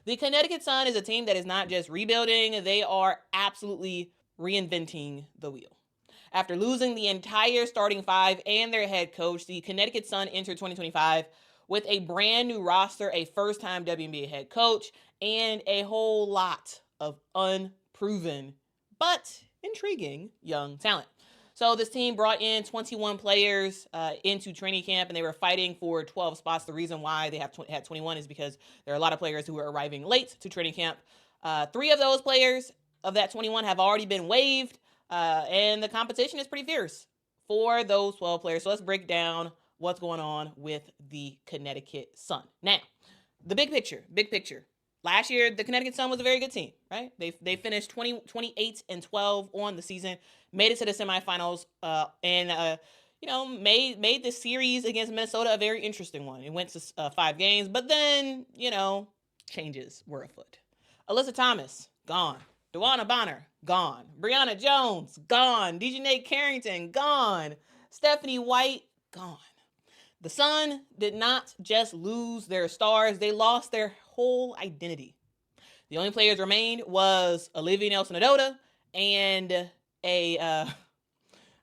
The Connecticut Sun is a team that is not just rebuilding, they are absolutely reinventing the wheel. After losing the entire starting five and their head coach, the Connecticut Sun entered 2025 with a brand new roster, a first-time WNBA head coach, and a whole lot of unproven but intriguing young talent. So this team brought in 21 players into training camp, and they were fighting for 12 spots. The reason why they had 21 is because there are a lot of players who are arriving late to training camp. 3 of those players of that 21 have already been waived, and the competition is pretty fierce for those 12 players. So let's break down what's going on with the Connecticut Sun. Now, the big picture. Last year, the Connecticut Sun was a very good team, right? They finished 28-12 on the season, made it to the semifinals, and made the series against Minnesota a very interesting one. It went to 5 games, but then, changes were afoot. Alyssa Thomas, gone. DeWanna Bonner, gone. Brianna Jones, gone. Dejanay Carrington, gone. Stephanie White, gone. The Sun did not just lose their stars, they lost their whole identity. The only players remained was Olivia Nelson-Ododa and a,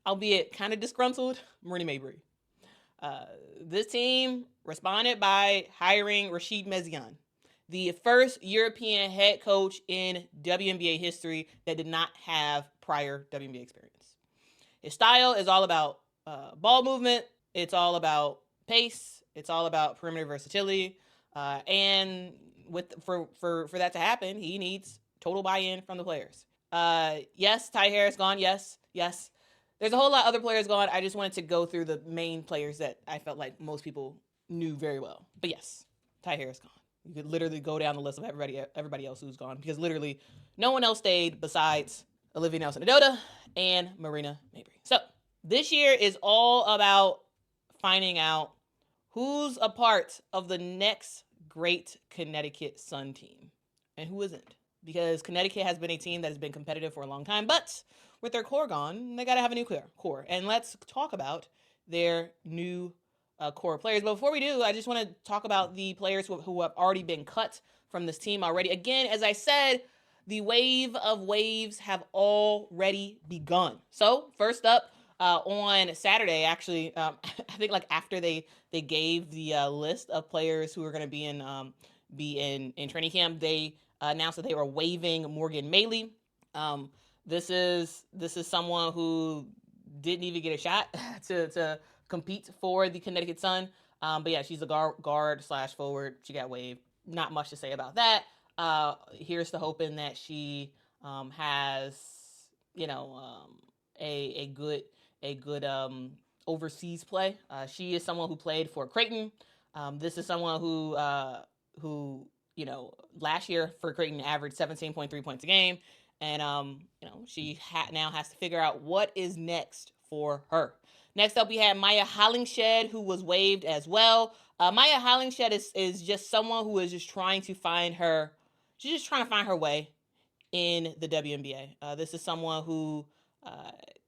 albeit kind of disgruntled, Marina Mabrey. This team responded by hiring Rachid Meziane, the first European head coach in WNBA history that did not have prior WNBA experience. His style is all about ball movement. It's all about pace. It's all about perimeter versatility. And for that to happen, he needs total buy-in from the players. Yes, Ty Harris gone. Yes. There's a whole lot of other players gone. I just wanted to go through the main players that I felt like most people knew very well. But yes, Ty Harris gone. You could literally go down the list of everybody else who's gone, because literally no one else stayed besides Olivia Nelson-Ododa and Marina Mabrey. So this year is all about finding out who's a part of the next great Connecticut Sun team and who isn't. Because Connecticut has been a team that has been competitive for a long time, but with their core gone, they got to have a new core. And let's talk about their new core players. But before we do, I just want to talk about the players who have already been cut from this team already. Again, as I said, the wave of waves have already begun. So first up, on Saturday, actually, I think like after they gave the list of players who are going to be in training camp, they announced that they were waiving Morgan Maley. This is someone who didn't even get a shot to compete for the Connecticut Sun. But yeah, she's a guard/forward. She got waived. Not much to say about that. Here's to hoping that she has a good overseas play. She is someone who played for Creighton. This is someone who last year for Creighton averaged 17.3 points a game, and she now has to figure out what is next for her. Next up, we had Maya Hollingshed, who was waived as well. Maya Hollingshed is just someone who is just trying to find her. She's just trying to find her way in the WNBA. This is someone who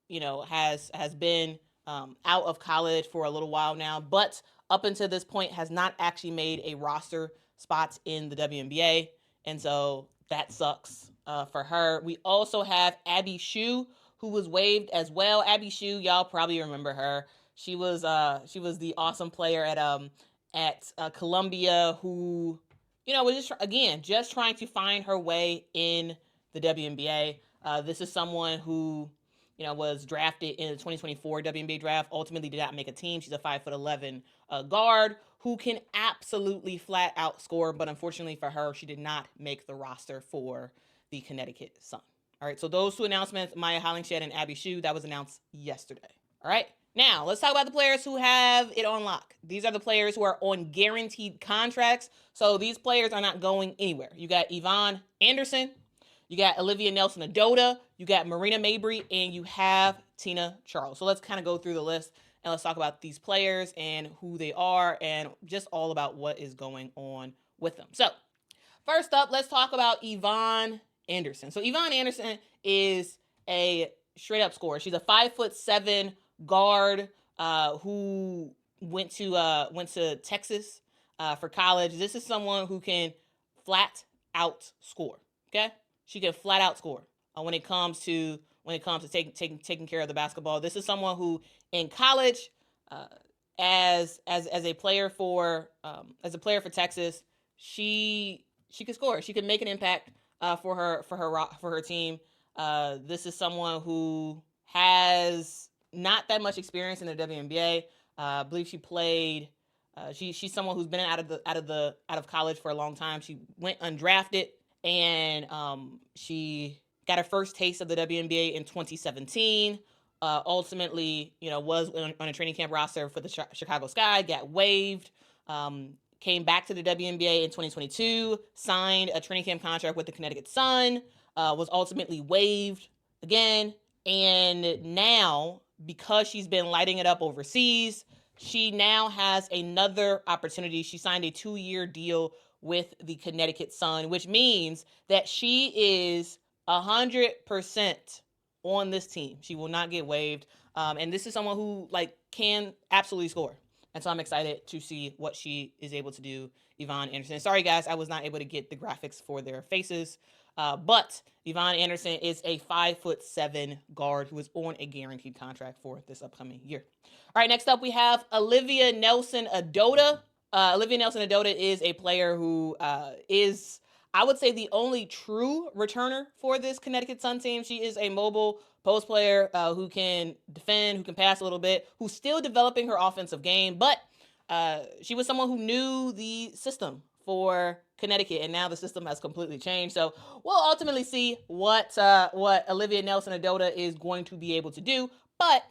has been out of college for a little while now, but up until this point has not actually made a roster spot in the WNBA, and so that sucks for her. We also have Abby Shue, who was waived as well. Abby Shue, y'all probably remember her. She was the awesome player at Columbia, who was just trying to find her way in the WNBA. This is someone who was drafted in the 2024 WNBA draft, ultimately did not make a team. She's a 5'11" guard who can absolutely flat out score, but unfortunately for her, she did not make the roster for the Connecticut Sun. All right, so those two announcements, Maya Hollingshed and Abby Shue, that was announced yesterday. All right, now let's talk about the players who have it on lock. These are the players who are on guaranteed contracts, so these players are not going anywhere. You got Yvonne Anderson, you got Olivia Nelson-Ododa, you got Marina Mabrey, and you have Tina Charles. So let's kind of go through the list and let's talk about these players and who they are and just all about what is going on with them. So first up, let's talk about Yvonne Anderson. So Yvonne Anderson is a straight up scorer. She's a 5'7" guard who went to Texas for college. This is someone who can flat out score. Okay, she can flat out score when it comes to taking care of the basketball. This is someone who in college, as a player for Texas, she could score. She could make an impact for her team. This is someone who has not that much experience in the WNBA. I believe she played. She's someone who's been out of college for a long time. She went undrafted, and she got her first taste of the WNBA in 2017. Ultimately, was on a training camp roster for the Chicago Sky, got waived, came back to the WNBA in 2022, signed a training camp contract with the Connecticut Sun, was ultimately waived again, and now, because she's been lighting it up overseas, she now has another opportunity. She signed a 2-year deal with the Connecticut Sun, which means that she is 100% on this team. She will not get waived. And this is someone who can absolutely score. And so I'm excited to see what she is able to do, Yvonne Anderson. Sorry, guys, I was not able to get the graphics for their faces. But Yvonne Anderson is a 5'7" guard who is on a guaranteed contract for this upcoming year. All right, next up we have Olivia Nelson-Ododa. Olivia Nelson-Ododa is a player who is, I would say, the only true returner for this Connecticut Sun team. She is a mobile post player who can defend, who can pass a little bit, who's still developing her offensive game, but she was someone who knew the system for Connecticut, and now the system has completely changed. So we'll ultimately see what Olivia Nelson-Ododa is going to be able to do. But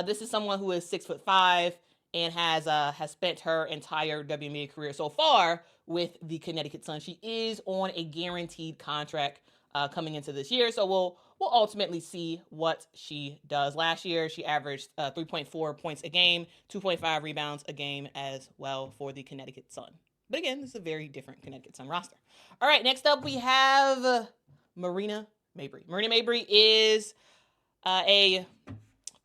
this is someone who is 6'5" and has spent her entire WNBA career so far with the Connecticut Sun. She is on a guaranteed contract coming into this year, so we'll ultimately see what she does. Last year, she averaged 3.4 points a game, 2.5 rebounds a game as well for the Connecticut Sun. But again, this is a very different Connecticut Sun roster. All right, next up we have Marina Mabrey. Marina Mabrey is a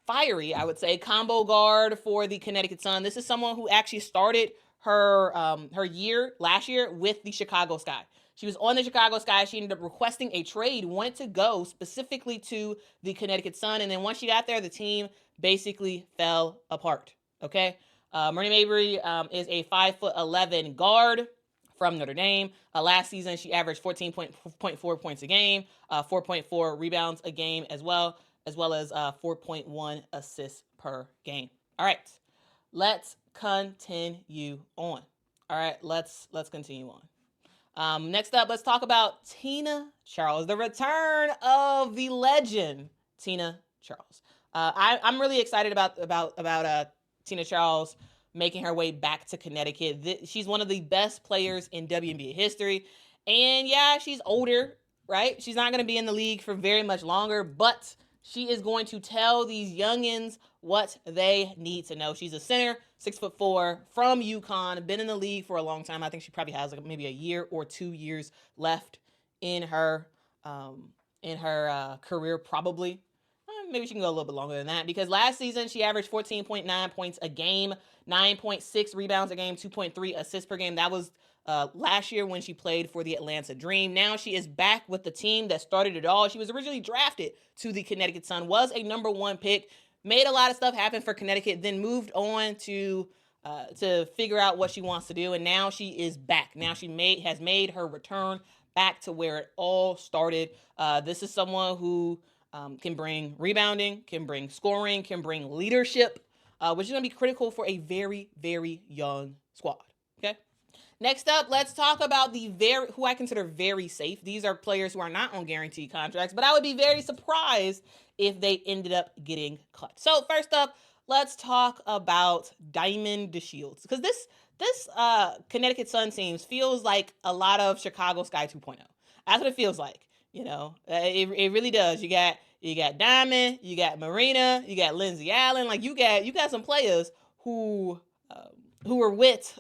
fiery, I would say, combo guard for the Connecticut Sun. This is someone who actually started her year last year with the Chicago Sky. She was on the Chicago Sky. She ended up requesting a trade, wanted to go specifically to the Connecticut Sun, and then once she got there, the team basically fell apart. Okay, Marina Mabrey is a 5'11" guard from Notre Dame. Last season, she averaged 14.4 points a game, 4.4 rebounds a game as well as 4.1 assists per game. All right, let's continue on. All right, let's continue on. Next up, let's talk about Tina Charles, the return of the legend, Tina Charles. I'm really excited about Tina Charles making her way back to Connecticut. She's one of the best players in WNBA history. And yeah, she's older, right? She's not going to be in the league for very much longer, but she is going to tell these youngins what they need to know. She's a center, 6'4", from UConn, been in the league for a long time. I think she probably has maybe a year or 2 years left in her career, probably. Maybe she can go a little bit longer than that, because last season she averaged 14.9 points a game, 9.6 rebounds a game, 2.3 assists per game. That was last year when she played for the Atlanta Dream. Now she is back with the team that started it all. She was originally drafted to the Connecticut Sun, was a number 1 pick, made a lot of stuff happen for Connecticut, then moved on to figure out what she wants to do, and now she is back. Now she has made her return back to where it all started. This is someone who can bring rebounding, can bring scoring, can bring leadership, which is going to be critical for a very, very young squad. Okay. Next up, let's talk about who I consider very safe. These are players who are not on guaranteed contracts, but I would be very surprised if they ended up getting cut. So first up, let's talk about Diamond DeShields, because this Connecticut Sun team feels like a lot of Chicago Sky 2.0. That's what it feels like. It really does. You got Diamond, you got Marina, you got Lindsay Allen. Like you got some players who were with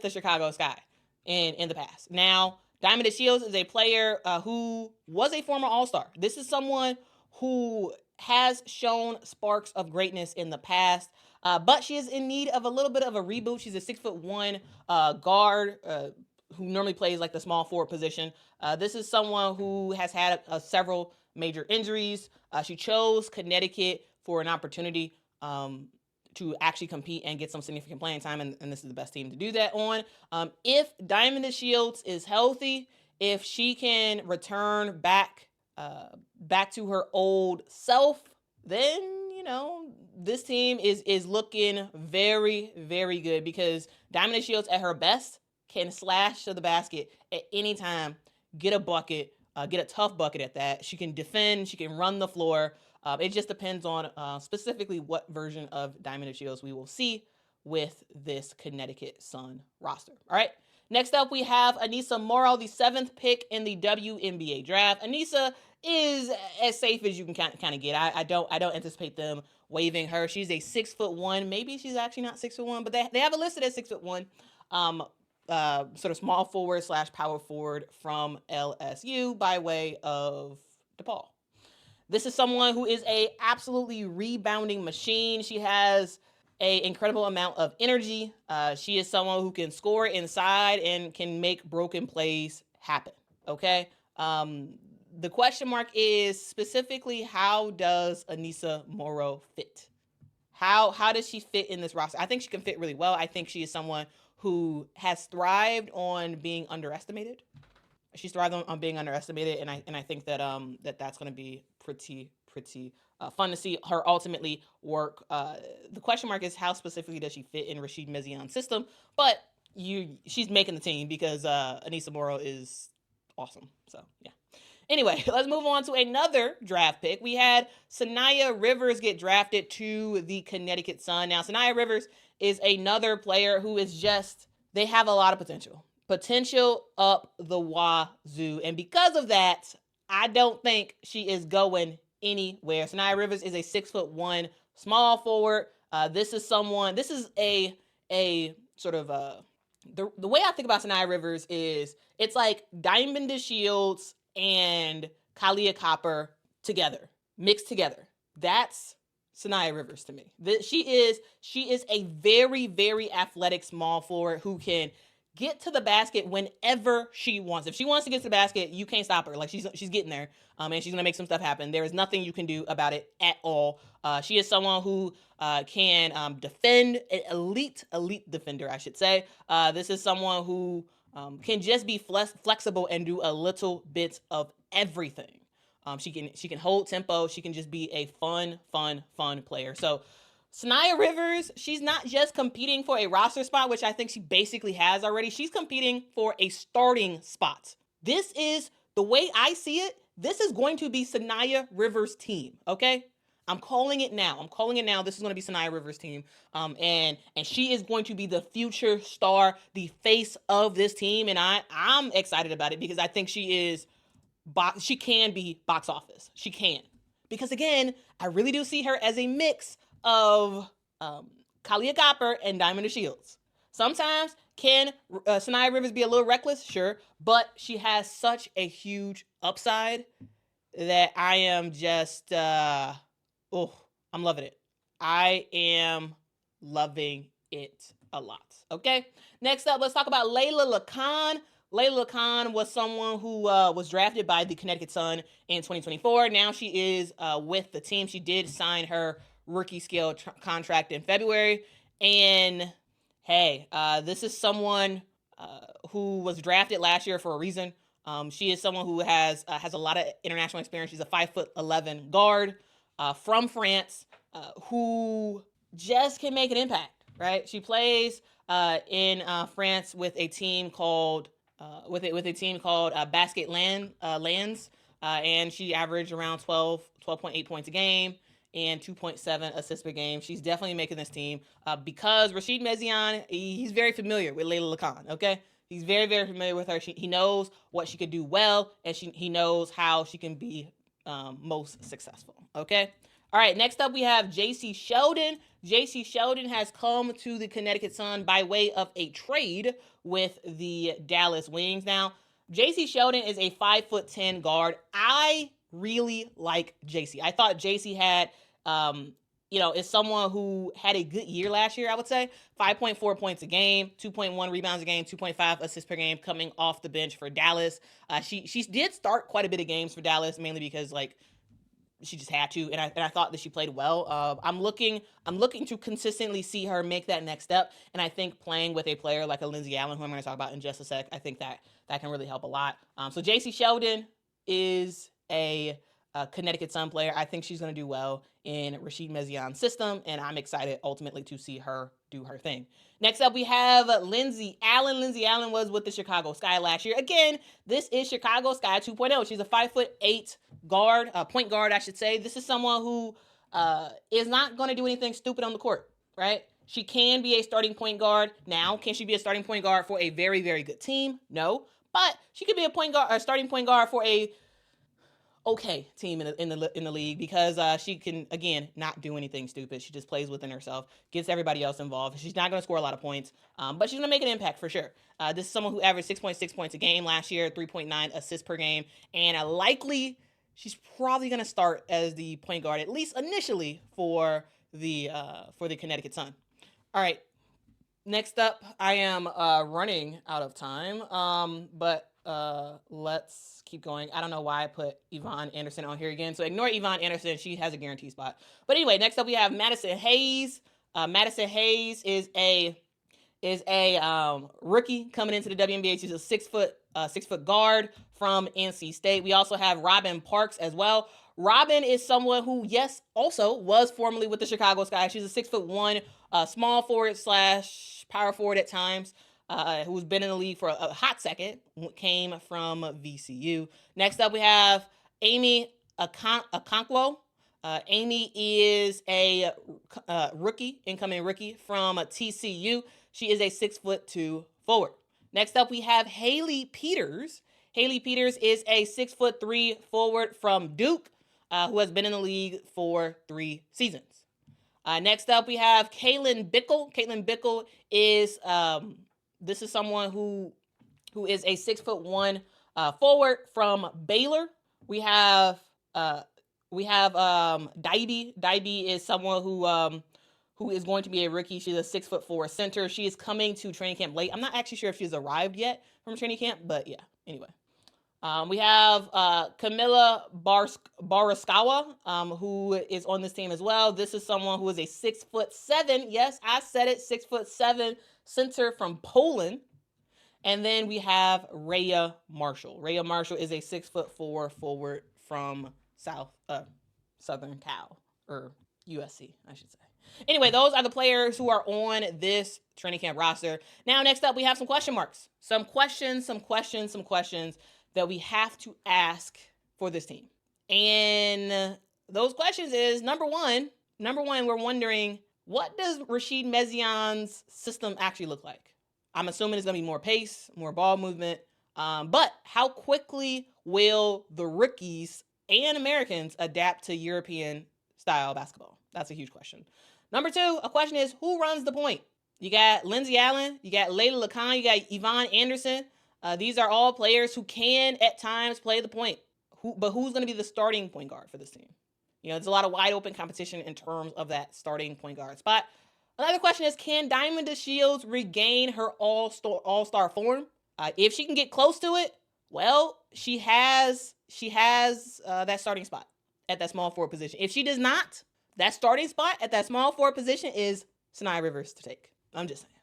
the Chicago Sky in the past. Now, Diamond DeShields is a player who was a former All-Star. This is someone who has shown sparks of greatness in the past, but she is in need of a little bit of a reboot. She's a 6'1" guard, who normally plays like the small forward position. This is someone who has had several major injuries. She chose Connecticut for an opportunity to actually compete and get some significant playing time, and this is the best team to do that on. If Diamond Shields is healthy, if she can return back to her old self, then, you know, this team is looking very, very good, because Diamond Shields at her best can slash to the basket at any time, get a bucket, get a tough bucket at that. She can defend, she can run the floor. It just depends on specifically what version of Diamond Shields we will see with this Connecticut Sun roster. All right. Next up, we have Aneesah Morrow, the 7th pick in the WNBA draft. Aneesah is as safe as you can kind of get. I don't anticipate them waiving her. She's a 6'1". Maybe she's actually not 6'1", but they have it listed as 6'1". Sort of small forward / power forward from LSU by way of DePaul. This is someone who is a absolutely rebounding machine. She has an incredible amount of energy. She is someone who can score inside and can make broken plays happen. Okay. The question mark is specifically, how does Aneesah Morrow fit? How does she fit in this roster? I think she can fit really well. I think she is someone who has thrived on being underestimated. She's thrived on being underestimated, and I think that that's going to be pretty fun to see her ultimately work. The question mark is, how specifically does she fit in Rachid Meziane's system? But she's making the team because Aneesah Morrow is awesome. So yeah. Anyway, let's move on to another draft pick. We had Saniya Rivers get drafted to the Connecticut Sun. Now, Saniya Rivers is another player who is just, they have a lot of potential. Potential up the wazoo. And because of that, I don't think she is going anywhere. Saniya Rivers is a 6'1" small forward. This is a sort of the way I think about Saniya Rivers is, it's like Diamond DeShields and Kahleah Copper together, mixed together. That's Saniya Rivers to me. She is a very, very athletic small forward who can get to the basket whenever she wants. If she wants to get to the basket, you can't stop her. Like, she's getting there, and she's gonna make some stuff happen. There is nothing you can do about it at all. She is someone who can defend, an elite defender, I should say. This is someone who can just be flexible and do a little bit of everything. She can hold tempo. She can just be a fun player. So Saniya Rivers, she's not just competing for a roster spot, which I think she basically has already. She's competing for a starting spot. This is, the way I see it, this is going to be Saniya Rivers' team, okay? I'm calling it now. This is going to be Saniya Rivers' team. And she is going to be the future star, the face of this team. And I'm excited about it, because I think she can be box office. She can. Because again, I really do see her as a mix of Kahleah Copper and Diamond DeShields. Sometimes can Saniya Rivers be a little reckless? Sure. But she has such a huge upside that I am just, I'm loving it. I am loving it a lot. Okay. Next up, let's talk about Layla LeCon. Layla LeCon was someone who was drafted by the Connecticut Sun in 2024. Now she is with the team. She did sign her rookie scale contract in February. And hey, this is someone who was drafted last year for a reason. She is someone who has a lot of international experience. She's a 5'11" guard from France who just can make an impact, right? She plays in France with a team called Basket Lands, and she averaged around 12.8 points a game and 2.7 assists per game. She's definitely making this team because Rachid Meziane, he's very familiar with Layla LeCon, okay? He's very, very familiar with her. He knows what she could do well, and he knows how she can be most successful, okay? All right, next up we have J.C. Sheldon. J.C. Sheldon has come to the Connecticut Sun by way of a trade with the Dallas Wings. Now, J.C. Sheldon is a 5'10" guard. I really like J.C. I thought J.C. had is someone who had a good year last year, I would say. 5.4 points a game, 2.1 rebounds a game, 2.5 assists per game coming off the bench for Dallas. She did start quite a bit of games for Dallas, mainly because, like, she just had to, and I thought that she played well. I'm looking to consistently see her make that next step, and I think playing with a player like a Lindsay Allen, who I'm going to talk about in just a sec, I think that can really help a lot. So JC Sheldon is a Connecticut Sun player. I think she's going to do well in Rachid Meziane's system, and I'm excited ultimately to see her do her thing. Next up, we have Lindsay Allen. Lindsay Allen was with the Chicago Sky last year. Again, this is Chicago Sky 2.0. She's a 5'8" guard, point guard, I should say. This is someone who is not going to do anything stupid on the court, right? She can be a starting point guard. Now, can she be a starting point guard for a very, very good team? No. But she could be a starting point guard for a okay team in the league, because she can, again, not do anything stupid. She just plays within herself, gets everybody else involved. She's not going to score a lot of points, but she's going to make an impact for sure. This is someone who averaged 6.6 points a game last year, 3.9 assists per game, and she's probably going to start as the point guard, at least initially, for the Connecticut Sun. All right. Next up, I am running out of time, but let's keep going. I don't know why I put Yvonne Anderson on here again, so ignore Yvonne Anderson. She has a guaranteed spot. But anyway, next up we have Madison Hayes. Madison Hayes is a rookie coming into the WNBA. She's a 6 foot guard from NC State. We also have Robin Parks as well. Robin is someone who, yes, also was formerly with the Chicago Sky. She's a 6'1", small forward / power forward at times, who's been in the league for a hot second, came from VCU. Next up, we have Amy Okonkwo. Amy is a incoming rookie from TCU. She is a 6'2" forward. Next up, we have Haley Peters. Haley Peters is a 6'3" forward from Duke, who has been in the league for 3 seasons. Next up, we have Caitlin Bickle. Caitlin Bickle is this is someone who is a 6'1" forward from Baylor. We have Dybie. Dybie is someone who is going to be a rookie. She's a 6'4" center. She is coming to training camp late. I'm not actually sure if she's arrived yet from training camp, but yeah. Anyway. We have Camilla Baraskawa, who is on this team as well. This is someone who is a 6'7". Yes, I said it, 6'7" center from Poland. And then we have Rhea Marshall. Rhea Marshall is a 6'4" forward from Southern Cal, or USC, I should say. Anyway, those are the players who are on this training camp roster. Now, next up, we have some question marks. Some questions that we have to ask for this team. And those questions is, number one, we're wondering, what does Rachid Meziane's system actually look like? I'm assuming it's going to be more pace, more ball movement, but how quickly will the rookies and Americans adapt to European style basketball? That's a huge question. Number two, a question is, who runs the point? You got Lindsay Allen, you got Layla Lacan, you got Yvonne Anderson. These are all players who can, at times, play the point. But who's going to be the starting point guard for this team? There's a lot of wide open competition in terms of that starting point guard spot. Another question is, can Diamond DeShields regain her all-star form? If she can get close to it, well, she has that starting spot at that small forward position. If she does not, that starting spot at that small forward position is Saniya Rivers to take. I'm just saying.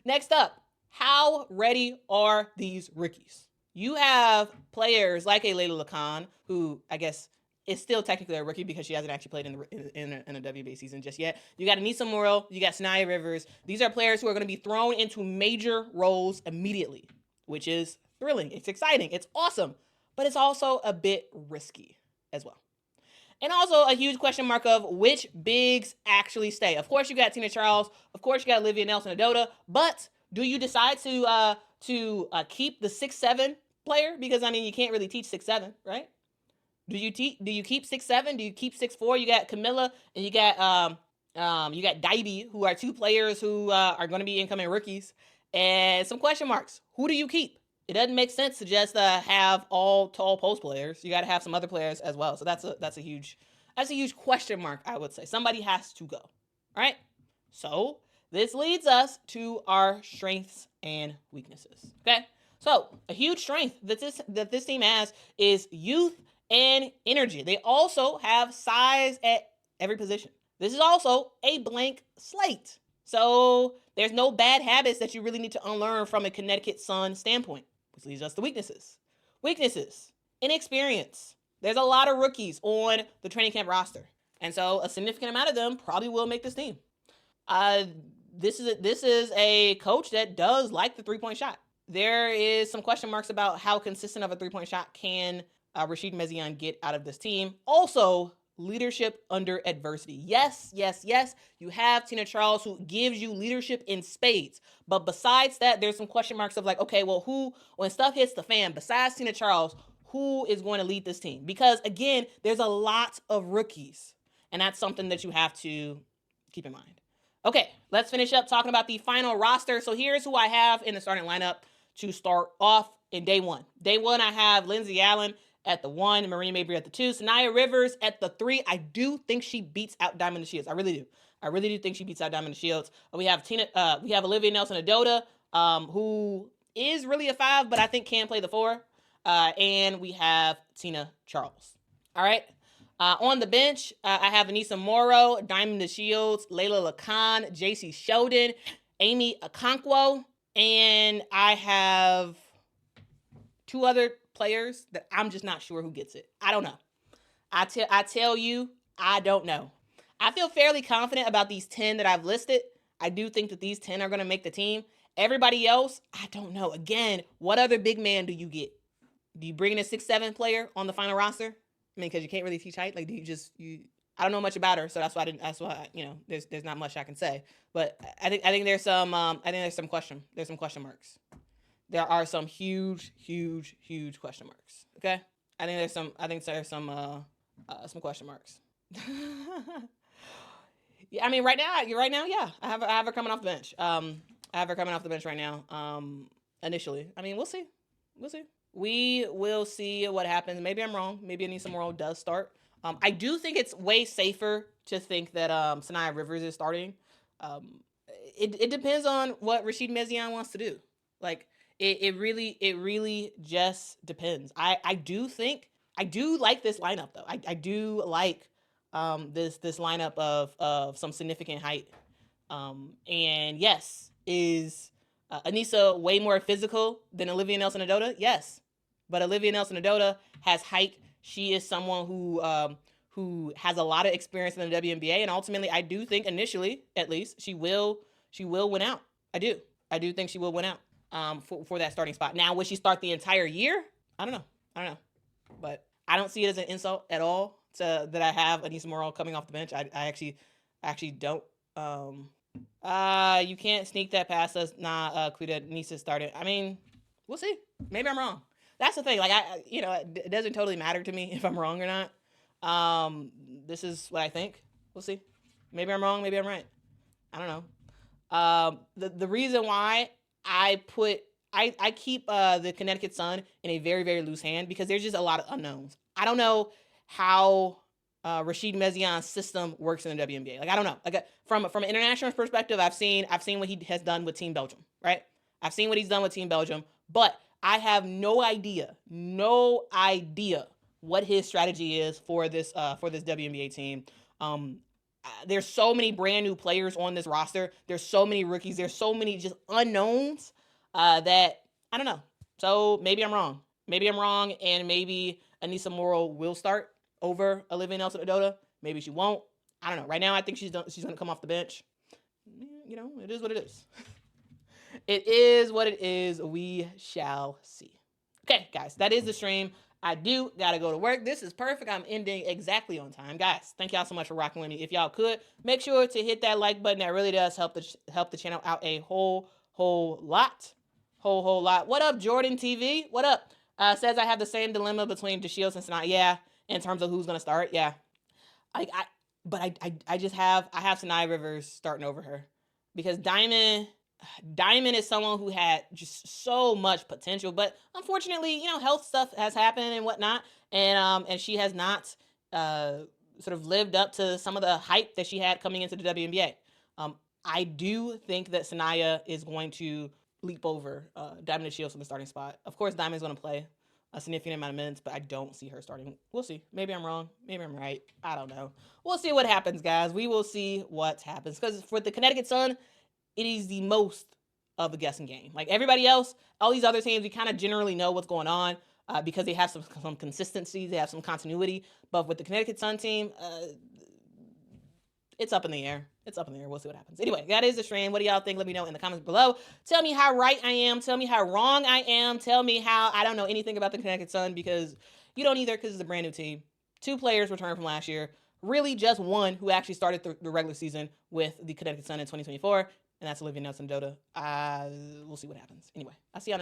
Next up, how ready are these rookies? You have players like a Layla Lacan, who I guess is still technically a rookie because she hasn't actually played in a WNBA season just yet. You got Aneesah Morrow, you got Saniya Rivers. These are players who are going to be thrown into major roles immediately, which is thrilling. It's exciting. It's awesome. But it's also a bit risky as well. And also a huge question mark of which bigs actually stay. Of course, you got Tina Charles. Of course, you got Olivia Nelson-Ododa. But do you decide to keep the 6'7" player? Because, you can't really teach 6'7", right? Do you keep 6'7"? Do you keep 6'4"? You got Camilla and you got Dybie, who are two players who are going to be incoming rookies. And some question marks. Who do you keep? It doesn't make sense to just have all tall post players. You got to have some other players as well. So that's a huge That's a huge question mark, I would say. Somebody has to go. All right? So this leads us to our strengths and weaknesses. Okay? So a huge strength that this team has is youth and energy. They also have size at every position. This is also a blank slate. So there's no bad habits that you really need to unlearn from a Connecticut Sun standpoint, which leads us to weaknesses. Weaknesses, inexperience. There's a lot of rookies on the training camp roster. And so a significant amount of them probably will make this team. This is a coach that does like the three-point shot. There is some question marks about how consistent of a three-point shot can Rachid Meziane get out of this team. Also, leadership under adversity. Yes. You have Tina Charles, who gives you leadership in spades. But besides that, there's some question marks of like, okay, well, who, when stuff hits the fan, besides Tina Charles, who is going to lead this team? Because again, there's a lot of rookies. And that's something that you have to keep in mind. Okay, let's finish up talking about the final roster. So here's who I have in the starting lineup to start off in day one. Day one, I have Lindsay Allen at the 1, Marina Mabrey at the 2, Saniya Rivers at the 3. I do think she beats out Diamond Shields. I really do think she beats out Diamond Shields. We have Olivia Nelson-Ododa, who is really a 5, but I think can play the 4. And we have Tina Charles. All right. On the bench, I have Aneesah Morrow, Diamond DeShields, Layla Lacan, JC Sheldon, Amy Okonkwo, and I have 2 other players that I'm just not sure who gets it. I don't know. I tell you, I don't know. I feel fairly confident about these 10 that I've listed. I do think that these 10 are going to make the team. Everybody else, I don't know. Again, what other big man do you get? Do you bring in a 6'7" player on the final roster? I mean, because you can't really teach height. Like, do you? I don't know much about her, so that's why there's not much I can say. But I think there's some question marks. There are some huge question marks. Okay, I think there's some question marks. Yeah, I mean, right now, yeah, I have her coming off the bench. I have her coming off the bench right now. Initially, I mean, we'll see. We will see what happens. Maybe I'm wrong. Maybe Aneesah Morrow does start. I do think it's way safer to think that Saniya Rivers is starting. It depends on what Rachid Meziane wants to do. Like, it really just depends. I do like this lineup though. I do like this lineup of some significant height. And yes, is Aneesah way more physical than Olivia Nelson-Ododa? Yes. But Olivia Nelson-Ododa has height. She is someone who has a lot of experience in the WNBA, and ultimately, I do think initially, at least, she will win out. I do think she will win out for that starting spot. Now, will she start the entire year? I don't know, but I don't see it as an insult at all that I have Aneesah Morrow coming off the bench. I actually don't. You can't sneak that past us. Quita needs to start it. I mean, we'll see. Maybe I'm wrong. That's the thing. Like, it doesn't totally matter to me if I'm wrong or not. This is what I think. We'll see. Maybe I'm wrong. Maybe I'm right. I don't know. The reason why I keep the Connecticut Sun in a very, very loose hand because there's just a lot of unknowns. I don't know how Rachid Meziane's system works in the WNBA. Like, I don't know. Like, from an international perspective, I've seen what he has done with Team Belgium, right? I've seen what he's done with Team Belgium, but I have no idea what his strategy is for this WNBA team. There's so many brand new players on this roster. There's so many rookies. There's so many just unknowns that I don't know. So maybe I'm wrong. And maybe Aneesah Morrow will start over Olivia Nelson-Ododa. Maybe she won't. I don't know. Right now, I think she's going to come off the bench. You know, it is what it is. It is what it is. We shall see. Okay, guys, that is the stream. I do got to go to work. This is perfect. I'm ending exactly on time. Guys, thank y'all so much for rocking with me. If y'all could, make sure to hit that like button. That really does help the channel out a whole lot. Whole lot. What up, Jordan TV? What up? Says I have the same dilemma between DeShields and Saniya. Yeah, in terms of who's going to start. Yeah. I have Saniya Rivers starting over her because Diamond is someone who had just so much potential, but unfortunately, health stuff has happened and whatnot, and she has not sort of lived up to some of the hype that she had coming into the WNBA. I do think that Saniya is going to leap over Diamond Shields from the starting spot. Of course, Diamond's going to play a significant amount of minutes, but I don't see her starting. We'll see. Maybe I'm wrong. Maybe I'm right. I don't know. We'll see what happens, guys. We will see what happens. Because for the Connecticut Sun, it is the most of a guessing game. Like everybody else, all these other teams, we kind of generally know what's going on because they have some consistency, they have some continuity. But with the Connecticut Sun team, it's up in the air. It's up in the air. We'll see what happens. Anyway, that is the stream. What do y'all think? Let me know in the comments below. Tell me how right I am. Tell me how wrong I am. Tell me how I don't know anything about the Connecticut Sun, because you don't either, because it's a brand new team. 2 players returned from last year. Really just one who actually started the regular season with the Connecticut Sun in 2024, and that's Olivia Nelson-Dota. We'll see what happens. Anyway, I'll see y'all